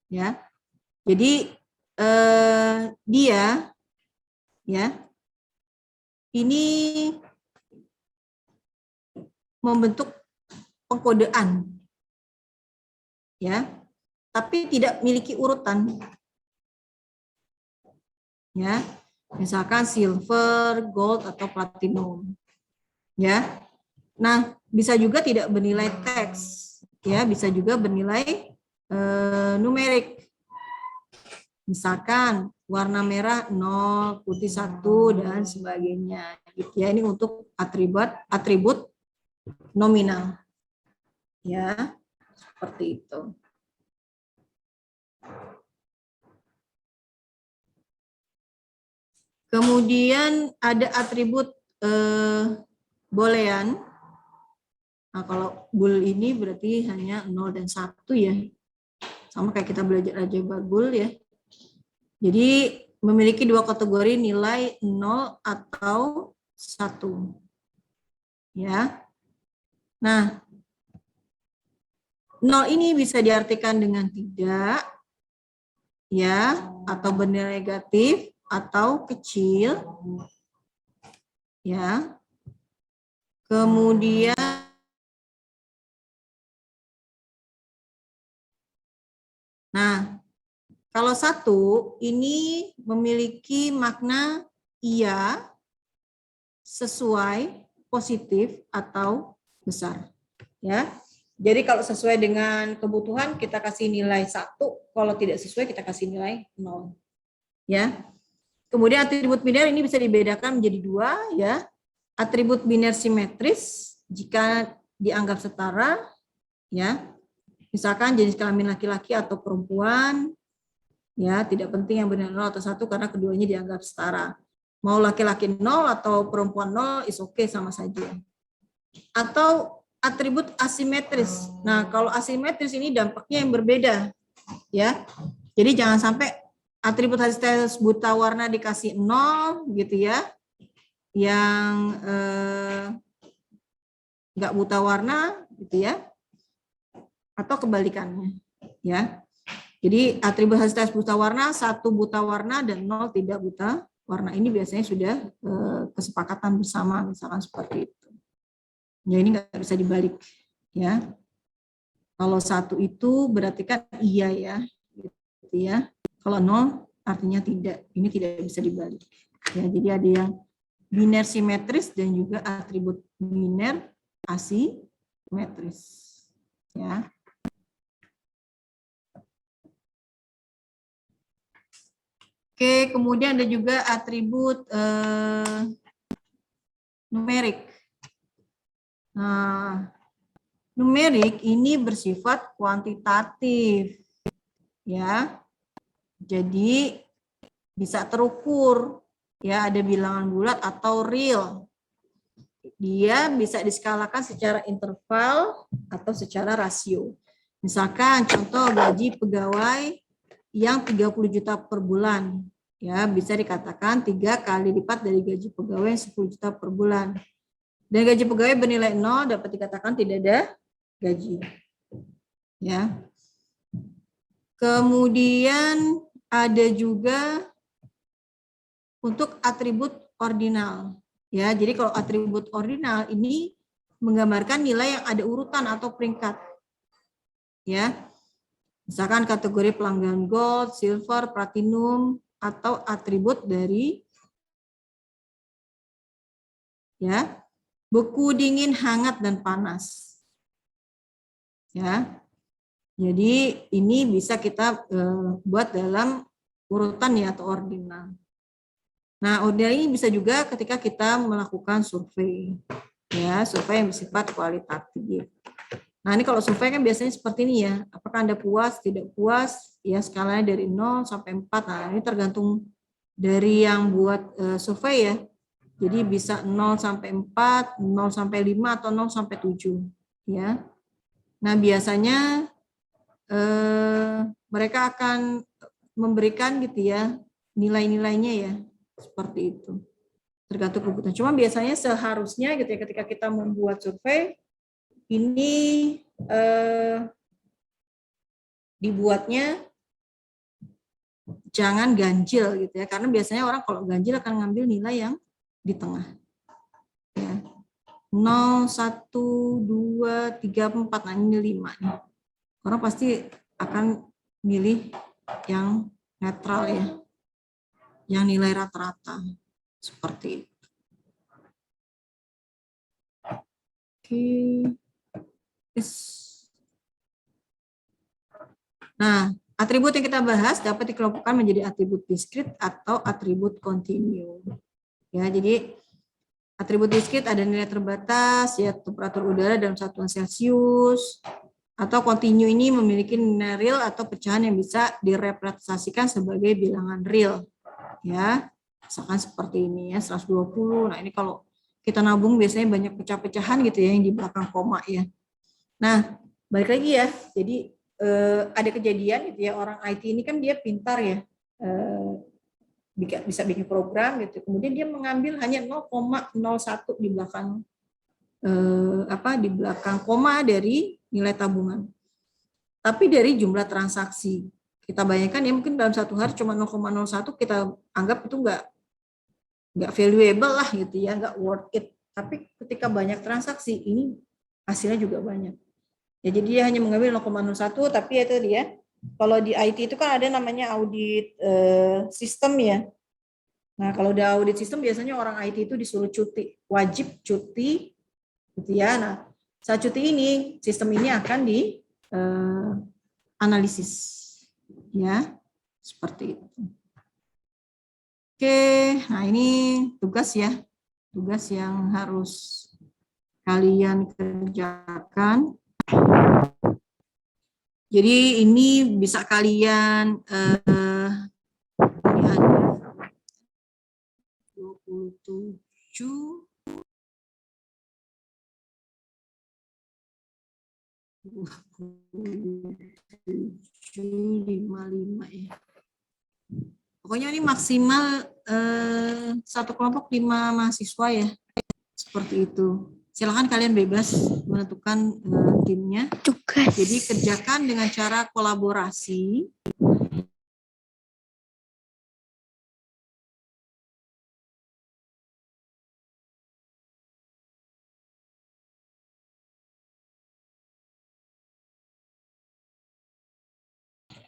Speaker 2: Ya, jadi dia ya ini membentuk pengkodean ya, tapi tidak memiliki urutan ya, misalkan silver, gold atau platinum ya. Nah, bisa juga tidak bernilai teks ya, bisa juga bernilai numerik, misalkan warna merah 0, putih 1 dan sebagainya gitu ya. Ini untuk atribut nominal ya, seperti itu. Kemudian ada atribut boolean. Nah, kalau bool ini berarti hanya 0 dan 1 ya. Sama kayak kita belajar aljabar bool ya. Jadi memiliki dua kategori nilai 0 atau 1. Ya. Nah, 0 ini bisa diartikan dengan tidak, ya, atau bernilai negatif atau kecil, ya. Kemudian nah, kalau 1 ini memiliki makna iya, sesuai, positif atau besar, ya. Jadi kalau sesuai dengan kebutuhan kita kasih nilai 1, kalau tidak sesuai kita kasih nilai 0, ya. Kemudian atribut biner ini bisa dibedakan menjadi 2, ya. Atribut biner simetris jika dianggap setara, ya. Misalkan jenis kelamin laki-laki atau perempuan, ya, tidak penting yang benar 0 atau 1 karena keduanya dianggap setara. Mau laki-laki 0 atau perempuan 0 is oke, sama saja. Atau atribut asimetris. Nah, kalau asimetris ini dampaknya yang berbeda, ya. Jadi jangan sampai atribut hasil buta warna dikasih 0 gitu ya. Yang nggak buta warna gitu ya. Atau kebalikannya, ya. Jadi atribut hasil buta warna 1 buta warna dan 0 tidak buta warna, ini biasanya sudah kesepakatan bersama, misalkan seperti itu. Ya, ini nggak bisa dibalik, ya. Kalau 1 itu berarti kan iya, ya, gitu ya. Kalau 0 artinya tidak. Ini tidak bisa dibalik. Ya, jadi ada yang biner simetris dan juga atribut biner asimetris, ya. Oke, kemudian ada juga atribut numerik. Nah, numerik ini bersifat kuantitatif, ya. Jadi bisa terukur, ya, ada bilangan bulat atau real. Dia bisa diskalakan secara interval atau secara rasio. Misalkan contoh gaji pegawai yang 30 juta per bulan, ya, bisa dikatakan 3 kali lipat dari gaji pegawai yang 10 juta per bulan. Dan gaji pegawai bernilai 0 dapat dikatakan tidak ada gaji, ya. Kemudian ada juga untuk atribut ordinal, ya. Jadi kalau atribut ordinal ini menggambarkan nilai yang ada urutan atau peringkat, ya. Misalkan kategori pelanggan gold, silver, platinum, atau atribut dari, ya, beku, dingin, hangat, dan panas, ya. Jadi ini bisa kita buat dalam urutan, ya, atau ordinal. Nah, ordinal ini bisa juga ketika kita melakukan survei, ya, survei yang bersifat kualitatif. Nah, ini kalau survei kan biasanya seperti ini, ya. Apakah Anda puas, tidak puas, ya, skalanya dari 0 sampai 4. Nah, ini tergantung dari yang buat survei, ya. Jadi bisa 0 sampai 4, 0 sampai 5, atau 0 sampai 7, ya. Nah, biasanya mereka akan memberikan gitu, ya, nilai-nilainya, ya, seperti itu. Tergantung kebutuhan. Cuma biasanya seharusnya gitu, ya, ketika kita membuat survei ini dibuatnya jangan ganjil gitu, ya, karena biasanya orang kalau ganjil akan ngambil nilai yang di tengah, ya. 0, 1, 2, 3, 4, nah ini 5 nih. Orang pasti akan milih yang netral, ya, yang nilai rata-rata seperti itu. Oke. Nah, atribut yang kita bahas dapat dikelompokkan menjadi atribut diskrit atau atribut kontinu. Ya, jadi atribut diskrit ada nilai terbatas, ya, temperatur udara dalam satuan Celcius, atau kontinu ini memiliki nilai real atau pecahan yang bisa direpresentasikan sebagai bilangan real, ya. Misalkan seperti ini, ya, 120. Nah, ini kalau kita nabung biasanya banyak pecah-pecahan gitu, ya, yang di belakang koma, ya. Nah, balik lagi, ya. Jadi ada kejadian gitu, ya, orang IT ini kan dia pintar, ya, bisa bikin program gitu, kemudian dia mengambil hanya 0,01 di belakang di belakang koma dari nilai tabungan, tapi dari jumlah transaksi kita bayangkan ya mungkin dalam satu hari cuma 0,01 kita anggap itu nggak valuable lah gitu ya, nggak worth it. Tapi ketika banyak transaksi ini hasilnya juga banyak. Ya, jadi dia hanya mengambil 0,01, tapi itu dia. Kalau di IT itu kan ada namanya audit sistem ya. Nah, kalau udah audit sistem biasanya orang IT itu disuruh cuti, wajib cuti gitu ya. Nah, saat cuti ini sistem ini akan di analisis ya. Seperti itu. Oke, nah ini tugas ya. Tugas yang harus kalian kerjakan. Jadi ini bisa kalian ini ada 27 55 ya. Pokoknya ini maksimal satu kelompok 5 mahasiswa ya. Seperti itu. Silakan kalian bebas menentukan timnya.
Speaker 1: Tugas.
Speaker 2: Jadi kerjakan dengan cara kolaborasi.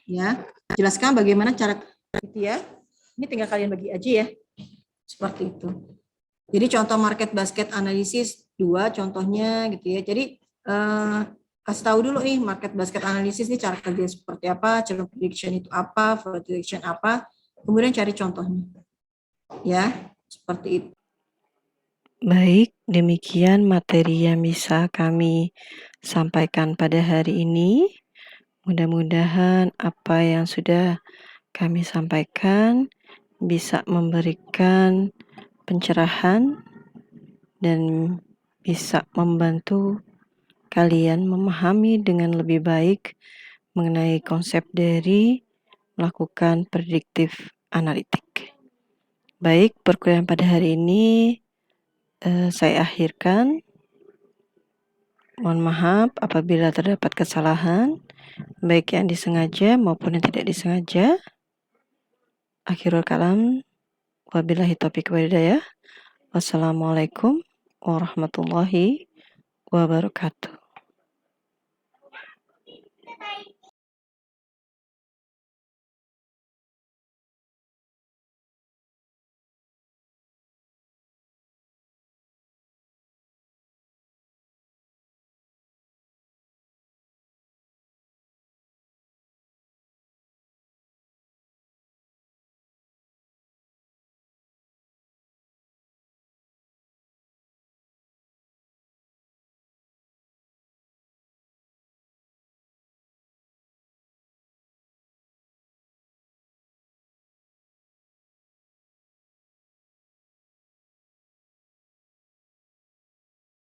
Speaker 2: Ya, jelaskan bagaimana cara gitu ya. Ini tinggal kalian bagi aja ya. Seperti itu. Jadi contoh market basket analisis 2 contohnya gitu ya. Jadi kasih tahu dulu nih market basket analisis ini cara kerja seperti apa, channel prediction itu apa, fraud detection apa, kemudian cari contohnya. Ya, seperti itu.
Speaker 1: Baik, demikian materi yang bisa kami sampaikan pada hari ini. Mudah-mudahan apa yang sudah kami sampaikan bisa memberikan pencerahan dan bisa membantu kalian memahami dengan lebih baik mengenai konsep dari melakukan prediktif analitik. Baik, perkuliahan pada hari ini saya akhirkan. Mohon maaf apabila terdapat kesalahan, baik yang disengaja maupun yang tidak disengaja. Akhirul kalam, wabillahi taufiq wal hidayah. Wassalamualaikum warahmatullahi wabarakatuh.